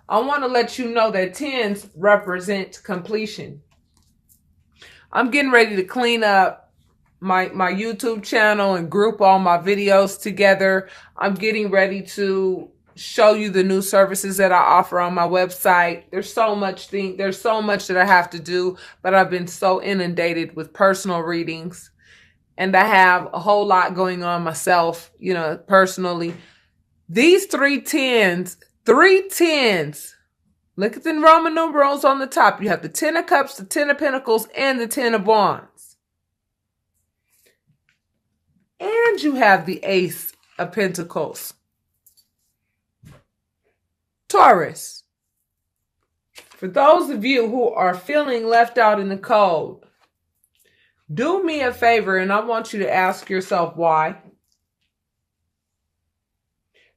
I want to let you know that 10s represent completion. I'm getting ready to clean up my YouTube channel and group all my videos together. I'm getting ready to show you the new services that I offer on my website. There's so much that I have to do, but I've been so inundated with personal readings, and I have a whole lot going on myself, personally. These three tens, look at the Roman numerals on the top. You have the 10 of Cups, the 10 of Pentacles, and the 10 of Wands. And you have the Ace of Pentacles. Taurus, for those of you who are feeling left out in the cold, do me a favor, and I want you to ask yourself why.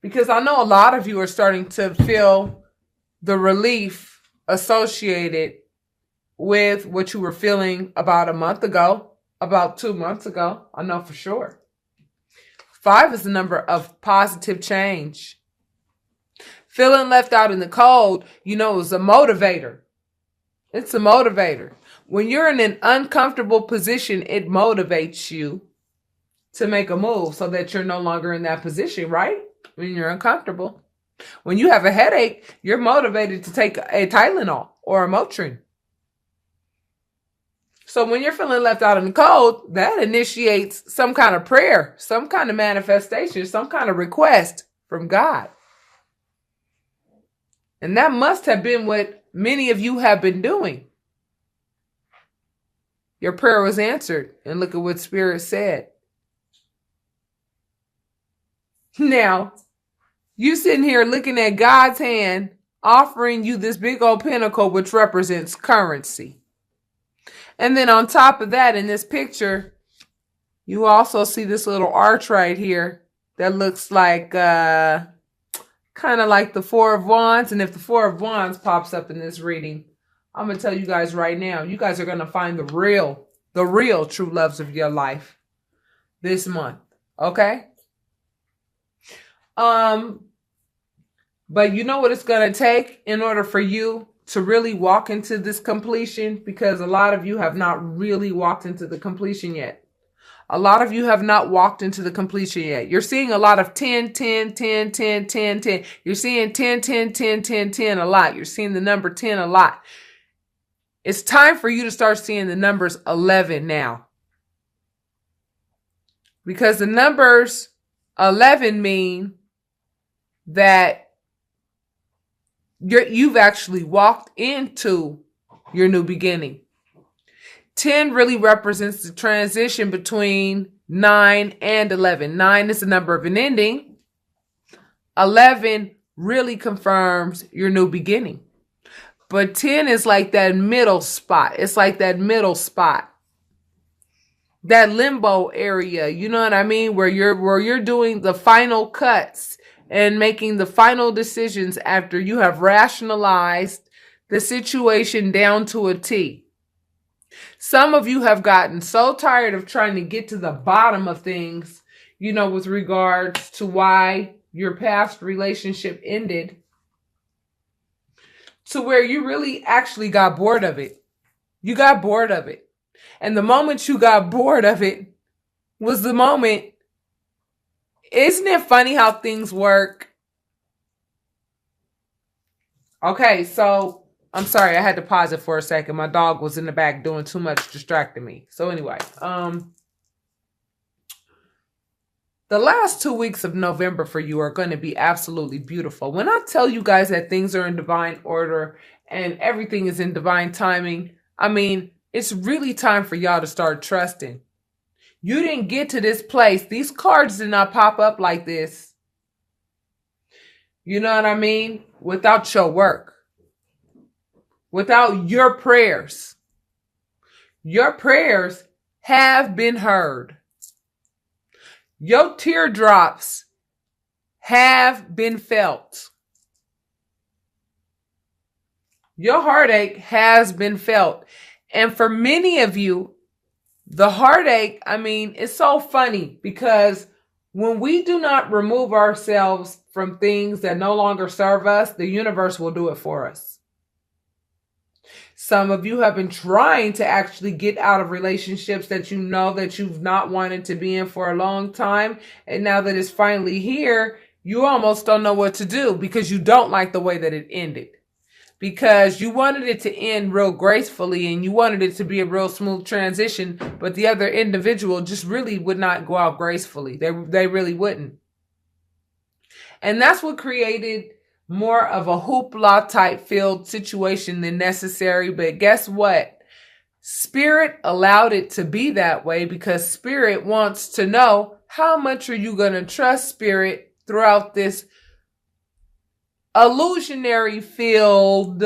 Because I know a lot of you are starting to feel the relief associated with what you were feeling about a month ago, about 2 months ago. I know for sure. 5 is the number of positive change. Feeling left out in the cold, is a motivator. It's a motivator. When you're in an uncomfortable position, it motivates you to make a move so that you're no longer in that position, right? When you're uncomfortable. When you have a headache, you're motivated to take a Tylenol or a Motrin. So when you're feeling left out in the cold, that initiates some kind of prayer, some kind of manifestation, some kind of request from God. And that must have been what many of you have been doing. Your prayer was answered, and look at what Spirit said. Now, you sitting here looking at God's hand, offering you this big old pentacle, which represents currency. And then on top of that, in this picture, you also see this little arch right here that looks like kind of like the 4 of Wands. And if the 4 of Wands pops up in this reading, I'm going to tell you guys right now, you guys are going to find the real true loves of your life this month. Okay? But you know what it's going to take in order for you to really walk into this completion? Because a lot of you have not really walked into the completion yet. A lot of you have not walked into the completion yet. You're seeing a lot of 10, 10, 10, 10, 10, 10. You're seeing 10, 10, 10, 10, 10 a lot. You're seeing the number 10 a lot. It's time for you to start seeing the numbers 11 now. Because the numbers 11 mean that you've actually walked into your new beginning. 10 really represents the transition between 9 and 11. 9 is the number of an ending. 11 really confirms your new beginning. But 10 is like that middle spot. It's like that middle spot. That limbo area, you know what I mean? Where you're doing the final cuts and making the final decisions after you have rationalized the situation down to a T. Some of you have gotten so tired of trying to get to the bottom of things, with regards to why your past relationship ended, to where you really actually got bored of it. You got bored of it. And the moment you got bored of it was the moment. Isn't it funny how things work? Okay, so I'm sorry, I had to pause it for a second. My dog was in the back doing too much, distracting me. So anyway, the last 2 weeks of November for you are going to be absolutely beautiful. When I tell you guys that things are in divine order and everything is in divine timing, I mean, it's really time for y'all to start trusting. You didn't get to this place. These cards did not pop up like this. You know what I mean? Without your work. Without your prayers. Your prayers have been heard. Your teardrops have been felt. Your heartache has been felt. And for many of you, the heartache, it's so funny because when we do not remove ourselves from things that no longer serve us, the universe will do it for us. Some of you have been trying to actually get out of relationships that you know that you've not wanted to be in for a long time. And now that it's finally here, you almost don't know what to do because you don't like the way that it ended. Because you wanted it to end real gracefully and you wanted it to be a real smooth transition, but the other individual just really would not go out gracefully. They really wouldn't. And that's what created more of a hoopla type filled situation than necessary. But guess what? Spirit allowed it to be that way because Spirit wants to know, how much are you going to trust Spirit throughout this illusionary filled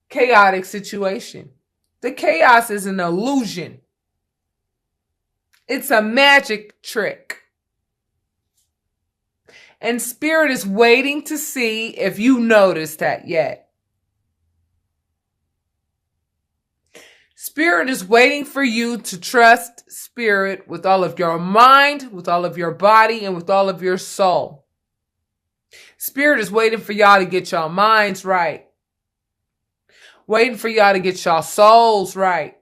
chaotic situation? The chaos is an illusion. It's a magic trick. And Spirit is waiting to see if you noticed that yet. Spirit is waiting for you to trust Spirit with all of your mind, with all of your body, and with all of your soul. Spirit is waiting for y'all to get y'all minds right. Waiting for y'all to get y'all souls right.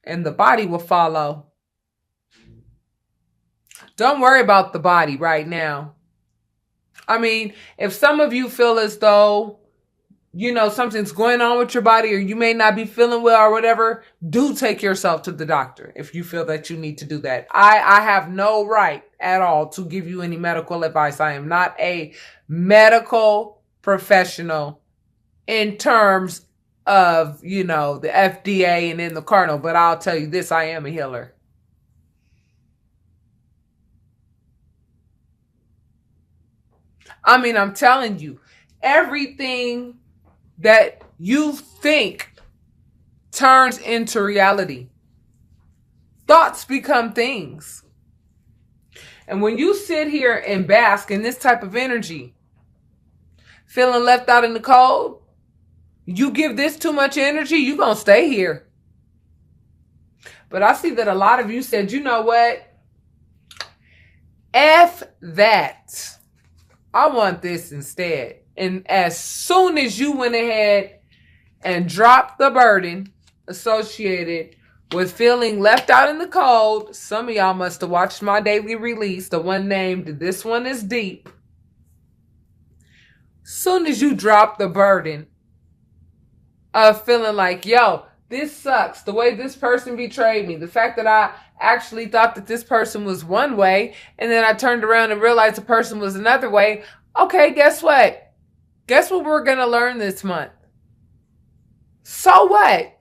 And the body will follow. Don't worry about the body right now. I mean, if some of you feel as though, you know, something's going on with your body or you may not be feeling well or whatever, do take yourself to the doctor if you feel that you need to do that. I have no right at all to give you any medical advice. I am not a medical professional in terms of, you know, the FDA and in the Cardinal, but I'll tell you this, I am a healer. I mean, I'm telling you, everything that you think turns into reality. Thoughts become things. And when you sit here and bask in this type of energy, feeling left out in the cold, you give this too much energy, you're going to stay here. But I see that a lot of you said, you know what? F that. I want this instead. And as soon as you went ahead and dropped the burden associated with feeling left out in the cold, some of y'all must have watched my daily release, the one named This One Is Deep. Soon as you drop the burden of feeling like, yo, this sucks, the way this person betrayed me, the fact that I actually thought that this person was one way, and then I turned around and realized the person was another way. Okay, guess what? Guess what we're going to learn this month? So what?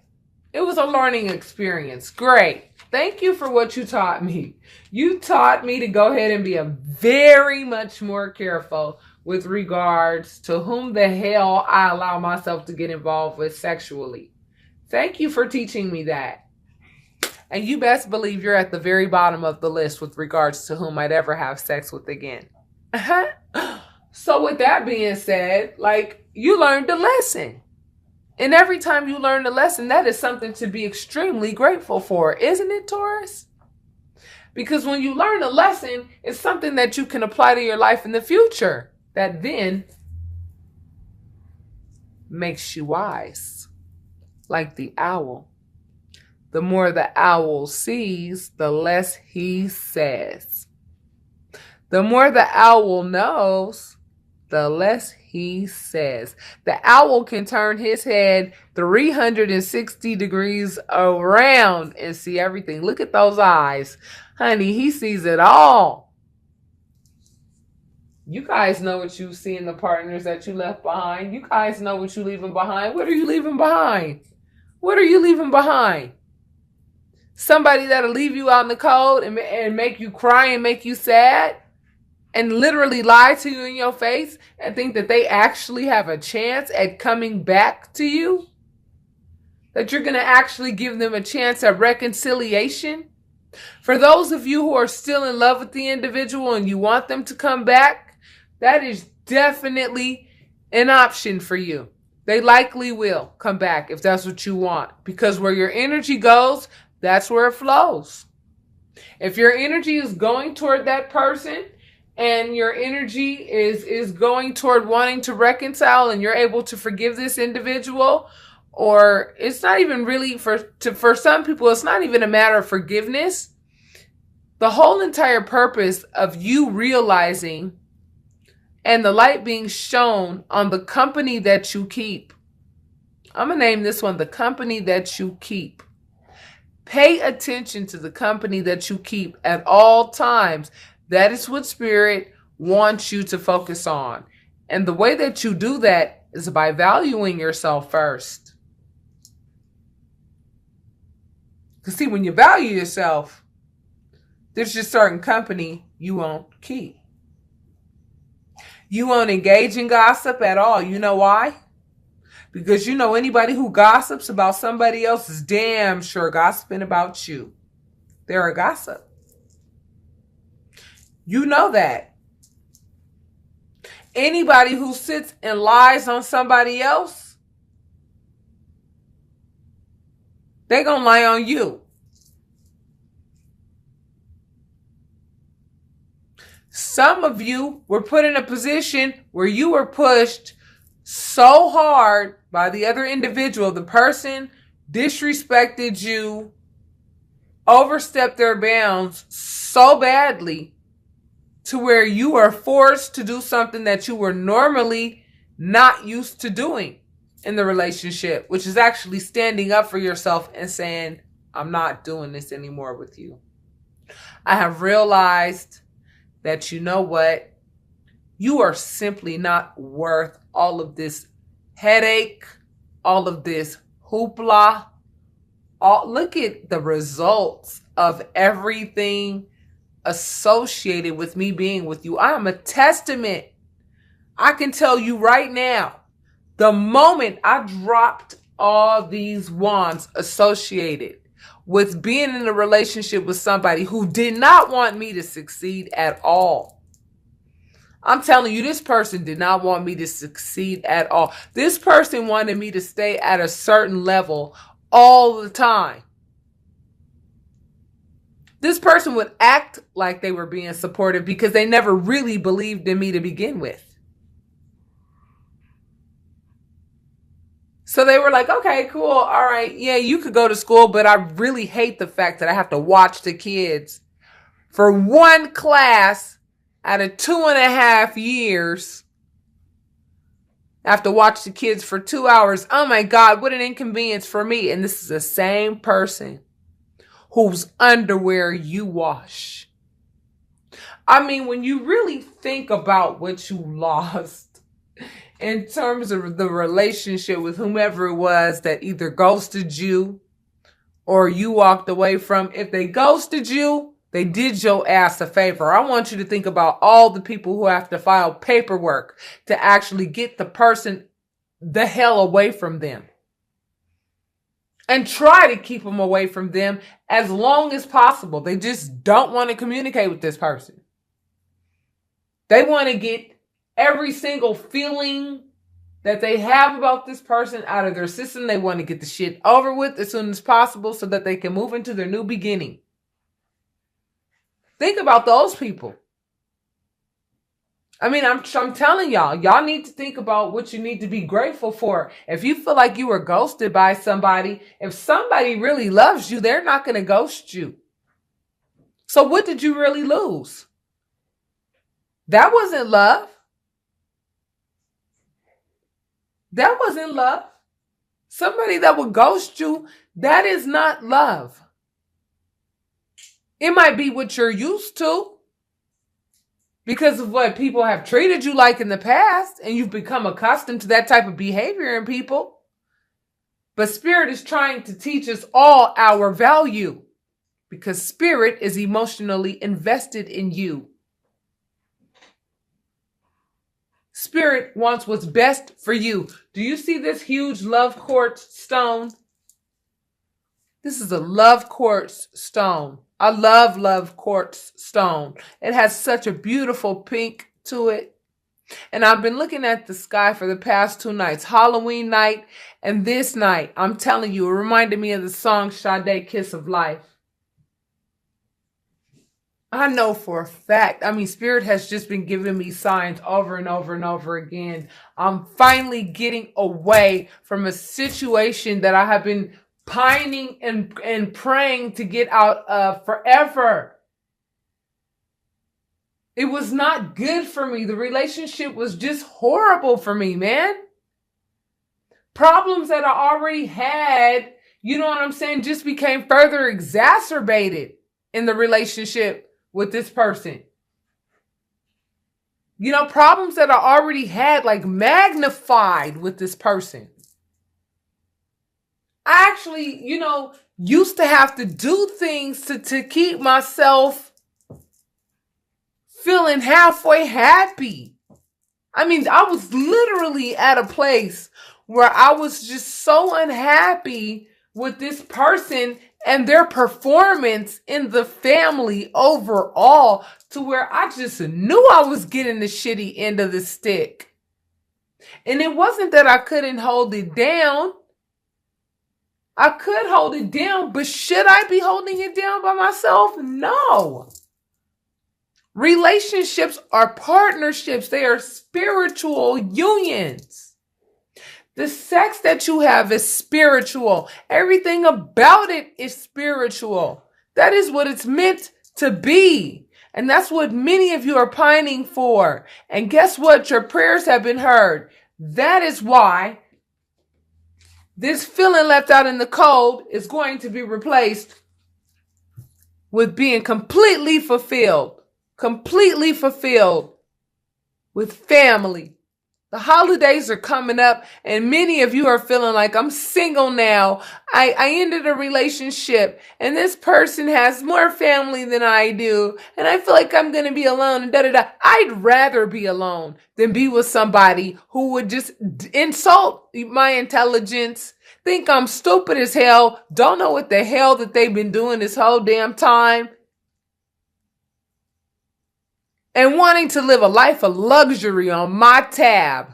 It was a learning experience. Great. Thank you for what you taught me. You taught me to go ahead and be a very much more careful with regards to whom the hell I allow myself to get involved with sexually. Thank you for teaching me that. And you best believe you're at the very bottom of the list with regards to whom I'd ever have sex with again. So with that being said, like, you learned a lesson. And every time you learn a lesson, that is something to be extremely grateful for, isn't it, Taurus? Because when you learn a lesson, it's something that you can apply to your life in the future that then makes you wise, like the owl. The more the owl sees, the less he says. The more the owl knows, the less he says. The owl can turn his head 360 degrees around and see everything. Look at those eyes. Honey, he sees it all. You guys know what you see in the partners that you left behind. You guys know what you're leaving behind. What are you leaving behind? What are you leaving behind? Somebody that'll leave you out in the cold and make you cry and make you sad and literally lie to you in your face and think that they actually have a chance at coming back to you? That you're going to actually give them a chance at reconciliation? For those of you who are still in love with the individual and you want them to come back, that is definitely an option for you. They likely will come back if that's what you want. Because where your energy goes, that's where it flows. If your energy is going toward that person and your energy is going toward wanting to reconcile, and you're able to forgive this individual, or it's not even really for some people, it's not even a matter of forgiveness. The whole entire purpose of you realizing and the light being shown on the company that you keep. I'm going to name this one, the company that you keep. Pay attention to the company that you keep at all times. That is what Spirit wants you to focus on. And the way that you do that is by valuing yourself first. Because see, when you value yourself, there's just certain company you won't keep. You won't engage in gossip at all. You know why? Because you know anybody who gossips about somebody else is damn sure gossiping about you. They're a gossip. You know that. Anybody who sits and lies on somebody else, they're going to lie on you. Some of you were put in a position where you were pushed so hard by the other individual. The person disrespected you, overstepped their bounds so badly to where you are forced to do something that you were normally not used to doing in the relationship, which is actually standing up for yourself and saying, I'm not doing this anymore with you. I have realized that you know what? You are simply not worth all of this headache, all of this hoopla. Look at the results of everything associated with me being with you. I am a testament. I can tell you right now, the moment I dropped all these wands associated with being in a relationship with somebody who did not want me to succeed at all. I'm telling you, this person did not want me to succeed at all. This person wanted me to stay at a certain level all the time. This person would act like they were being supportive because they never really believed in me to begin with. So they were like, okay, cool. All right. Yeah, you could go to school, but I really hate the fact that I have to watch the kids for one class out of 2.5 years. I have to watch the kids for 2 hours. Oh my God, what an inconvenience for me. And this is the same person whose underwear you wash. I mean, when you really think about what you lost in terms of the relationship with whomever it was that either ghosted you or you walked away from, if they ghosted you, they did your ass a favor. I want you to think about all the people who have to file paperwork to actually get the person the hell away from them. And try to keep them away from them as long as possible. They just don't want to communicate with this person. They want to get every single feeling that they have about this person out of their system. They want to get the shit over with as soon as possible so that they can move into their new beginning. Think about those people. I mean, I'm telling y'all need to think about what you need to be grateful for. If you feel like you were ghosted by somebody, if somebody really loves you, they're not going to ghost you. So what did you really lose? That wasn't love. That wasn't love. Somebody that would ghost you, that is not love. It might be what you're used to because of what people have treated you like in the past, and you've become accustomed to that type of behavior in people. But Spirit is trying to teach us all our value because Spirit is emotionally invested in you. Spirit wants what's best for you. Do you see this huge love quartz stone? This is a love quartz stone. I love quartz stone. It has such a beautiful pink to it. And I've been looking at the sky for the past 2 nights, Halloween night and this night. I'm telling you, it reminded me of the song Sade, Kiss of Life. I know for a fact. I mean, Spirit has just been giving me signs over and over and over again. I'm finally getting away from a situation that I have been pining and praying to get out of forever. It was not good for me. The relationship was just horrible for me, man. Problems that I already had, you know what I'm saying, just became further exacerbated in the relationship with this person. You know, problems that I already had, like, magnified with this person. I actually, used to have to do things to keep myself feeling halfway happy. I mean, I was literally at a place where I was just so unhappy with this person and their performance in the family overall, to where I just knew I was getting the shitty end of the stick. And it wasn't that I couldn't hold it down. I could hold it down, but should I be holding it down by myself? No. Relationships are partnerships. They are spiritual unions. The sex that you have is spiritual. Everything about it is spiritual. That is what it's meant to be. And that's what many of you are pining for. And guess what? Your prayers have been heard. That is why this feeling left out in the cold is going to be replaced with being completely fulfilled with family. The holidays are coming up, and many of you are feeling like, I'm single now. I ended a relationship, and this person has more family than I do, and I feel like I'm going to be alone, and da-da-da. I'd rather be alone than be with somebody who would just insult my intelligence, think I'm stupid as hell, don't know what the hell that they've been doing this whole damn time, and wanting to live a life of luxury on my tab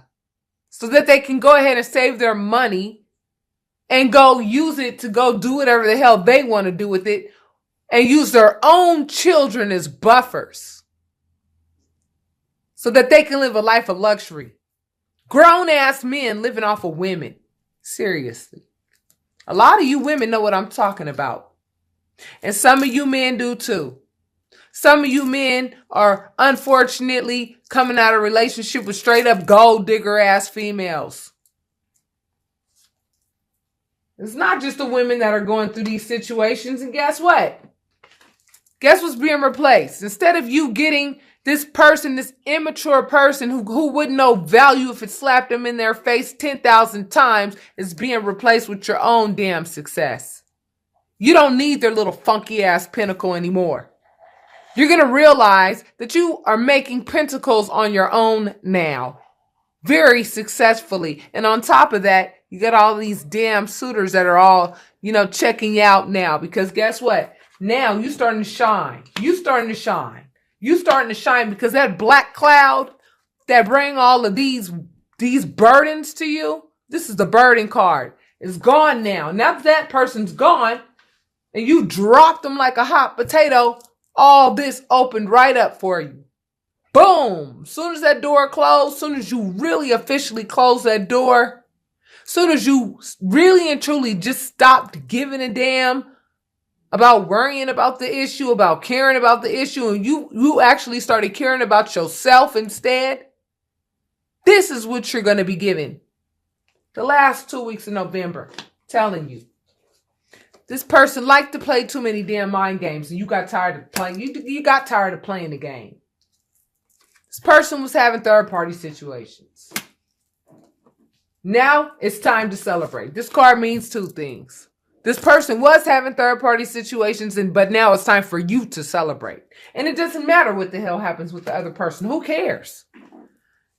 so that they can go ahead and save their money and go use it to go do whatever the hell they want to do with it, and use their own children as buffers so that they can live a life of luxury. Grown-ass men living off of women. Seriously. A lot of you women know what I'm talking about. And some of you men do too. Some of you men are unfortunately coming out of a relationship with straight up gold digger ass females. It's not just the women that are going through these situations. And guess what? Guess what's being replaced? Instead of you getting this person, this immature person who wouldn't know value if it slapped them in their face 10,000 times, is being replaced with your own damn success. You don't need their little funky ass pinnacle anymore. You're going to realize that you are making pentacles on your own now. Very successfully. And on top of that, you got all these damn suitors that are all, checking you out now. Because guess what? Now you're starting to shine. You're starting to shine. You're starting to shine because that black cloud that bring all of these burdens to you, this is the burden card. It's gone now. Now that person's gone and you dropped them like a hot potato, all this opened right up for you. Boom. Soon as that door closed, soon as you really officially close that door, soon as you really and truly just stopped giving a damn about worrying about the issue, about caring about the issue, and you actually started caring about yourself instead, this is what you're going to be given. The last 2 weeks of November, telling you. This person liked to play too many damn mind games, and you got tired of playing. You got tired of playing the game. This person was having third-party situations. Now it's time to celebrate. This card means two things. This person was having third-party situations, but now it's time for you to celebrate. And it doesn't matter what the hell happens with the other person. Who cares?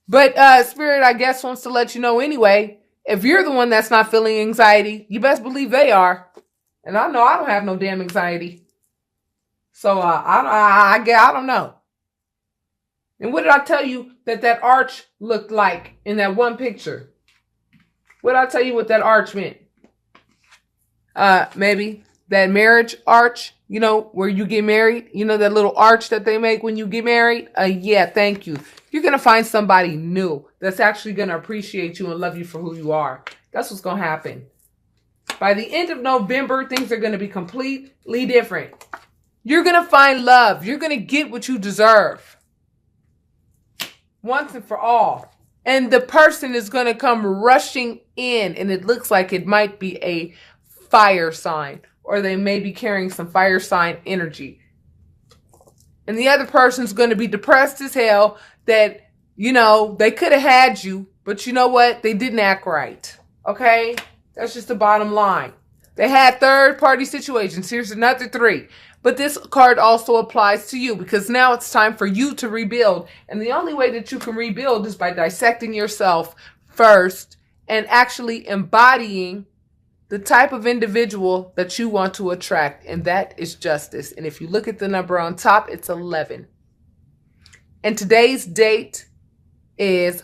But Spirit, I guess, wants to let you know anyway, if you're the one that's not feeling anxiety, you best believe they are. And I know I don't have no damn anxiety. So I don't know. And what did I tell you that arch looked like in that one picture? What did I tell you what that arch meant? Maybe that marriage arch You know, where you get married, you know, that little arch that they make when you get married? Yeah, thank you. You're going to find somebody new that's actually going to appreciate you and love you for who you are. That's what's going to happen. By the end of November, things are going to be completely different. You're going to find love. You're going to get what you deserve. Once and for all. And the person is going to come rushing in, and it looks like it might be a fire sign, or they may be carrying some fire sign energy. And the other person's going to be depressed as hell that, you know, they could have had you, but you know what? They didn't act right. Okay? That's just the bottom line. They had third-party situations. Here's another 3. But this card also applies to you, because now it's time for you to rebuild. And the only way that you can rebuild is by dissecting yourself first and actually embodying the type of individual that you want to attract. And that is justice. And if you look at the number on top, it's 11. And today's date is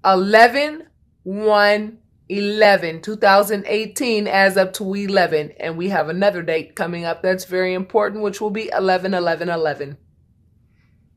11/1/11/2018 as up to 11. And we have another date coming up that's very important, which will be 11/11/11.